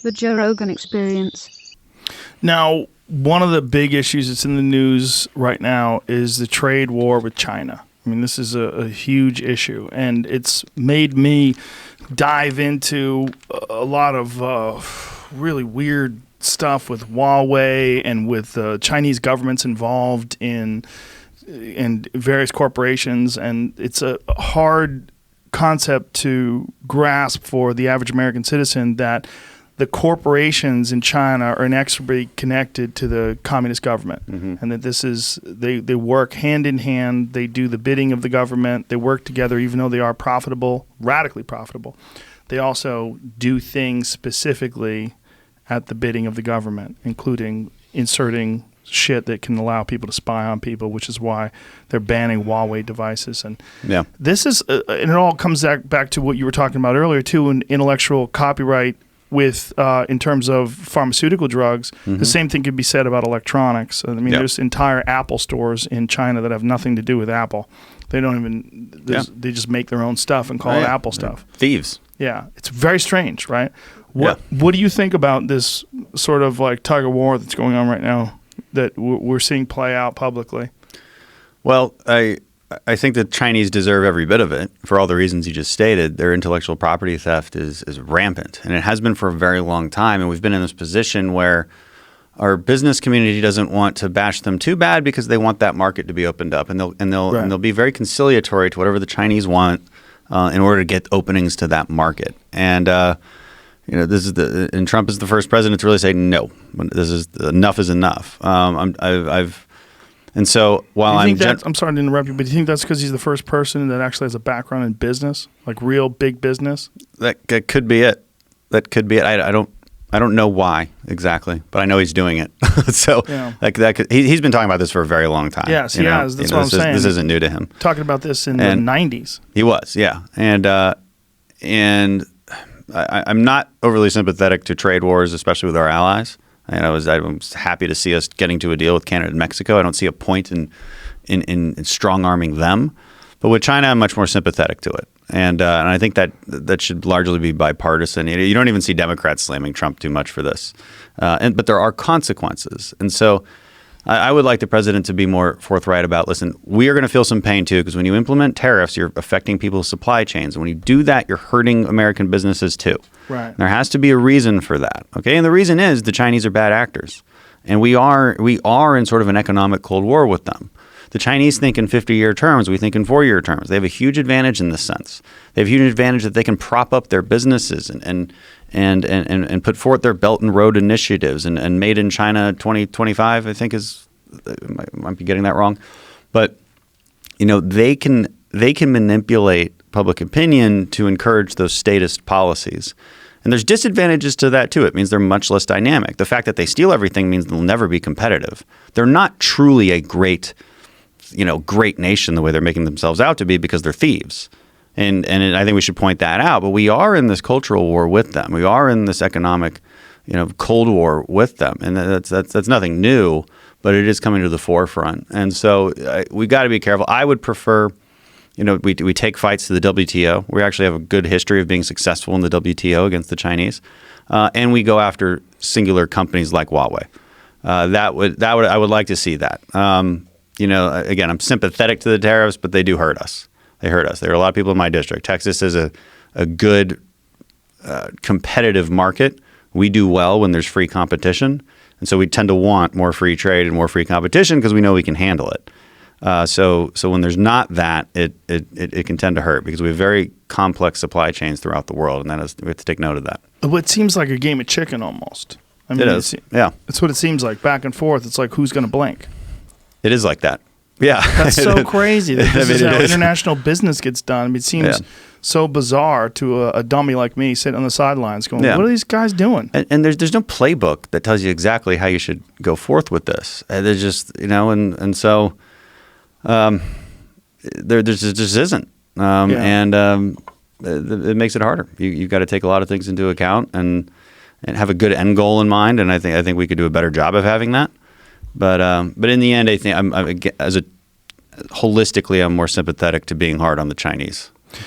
The Joe Rogan Experience. Now, one of the big issues that's in the news right now is the trade war with China. I mean, this is a huge issue, and it's made me dive into a lot of really weird stuff with Huawei and with Chinese governments involved in various corporations, and it's a hard concept to grasp for the average American citizen that the corporations in China are inexorably connected to the communist government, and that this is they work hand in hand. They do the bidding of the government. They work together, even though they are profitable, radically profitable. They also do things specifically at the bidding of the government, including inserting shit that can allow people to spy on people, which is why they're banning Huawei devices. And this is, and it all comes back to what you were talking about earlier too, in intellectual copyright. With in terms of pharmaceutical drugs, the same thing could be said about electronics. I mean, there's entire Apple stores in China that have nothing to do with Apple. They don't even. They just make their own stuff and call it Apple stuff. Thieves. Yeah, it's very strange, right? What do you think about this sort of like tug of war that's going on right now that we're seeing play out publicly? Well, I think the Chinese deserve every bit of it for all the reasons you just stated. Their intellectual property theft is rampant, and it has been for a very long time. And we've been in this position where our business community doesn't want to bash them too bad because they want that market to be opened up, and they'll be very conciliatory to whatever the Chinese want in order to get openings to that market. And this is and Trump is the first president to really say no. This is enough is enough. And so while I'm sorry to interrupt you, but do you think that's because he's the first person that actually has a background in business, like real big business? That could be it. That could be it. I don't know why exactly, but I know he's doing it. So he's been talking about this for a very long time. Yes, he has. That's what I'm saying. This isn't new to him. Talking about this in the 90s. He was, yeah. And I'm not overly sympathetic to trade wars, especially with our allies. And I was happy to see us getting to a deal with Canada and Mexico. I don't see a point in strong-arming them. But with China, I'm much more sympathetic to it. And I think that should largely be bipartisan. You don't even see Democrats slamming Trump too much for this. But there are consequences. And so I would like the president to be more forthright about, listen, we are going to feel some pain too, because when you implement tariffs, you're affecting people's supply chains. And when you do that, you're hurting American businesses too. Right. There has to be a reason for that. Okay. And the reason is the Chinese are bad actors. And we are in sort of an economic Cold War with them. The Chinese think in 50-year terms. We think in 4-year terms. They have a huge advantage in this sense. They have a huge advantage that they can prop up their businesses and put forth their Belt and Road initiatives and Made in China 2025, I think I might be getting that wrong. But, they can manipulate public opinion to encourage those statist policies. And there's disadvantages to that too. It means they're much less dynamic. The fact that they steal everything means they'll never be competitive. They're not truly a great nation the way they're making themselves out to be because they're thieves. And I think we should point that out. But we are in this cultural war with them. We are in this economic, Cold War with them. And that's nothing new, but it is coming to the forefront. And so we got to be careful. I would prefer, we take fights to the WTO. We actually have a good history of being successful in the WTO against the Chinese. And we go after singular companies like Huawei. I would like to see that. Again, I'm sympathetic to the tariffs, but they do hurt us. They hurt us. There are a lot of people in my district. Texas is a good competitive market. We do well when there's free competition. And so we tend to want more free trade and more free competition because we know we can handle it. So when there's not that, it can tend to hurt because we have very complex supply chains throughout the world, and we have to take note of that. It seems like a game of chicken almost. I mean, it is. Yeah. It's what it seems like, back and forth. It's like, who's going to blink? It is like that. Yeah. That's so crazy. This is how international business gets done. I mean, it seems so bizarre to a dummy like me sitting on the sidelines going, what are these guys doing? And there's no playbook that tells you exactly how you should go forth with this. There's just, so there just isn't. And it makes it harder. You've got to take a lot of things into account and have a good end goal in mind. And I think we could do a better job of having that. But in the end, I think holistically, I'm more sympathetic to being hard on the Chinese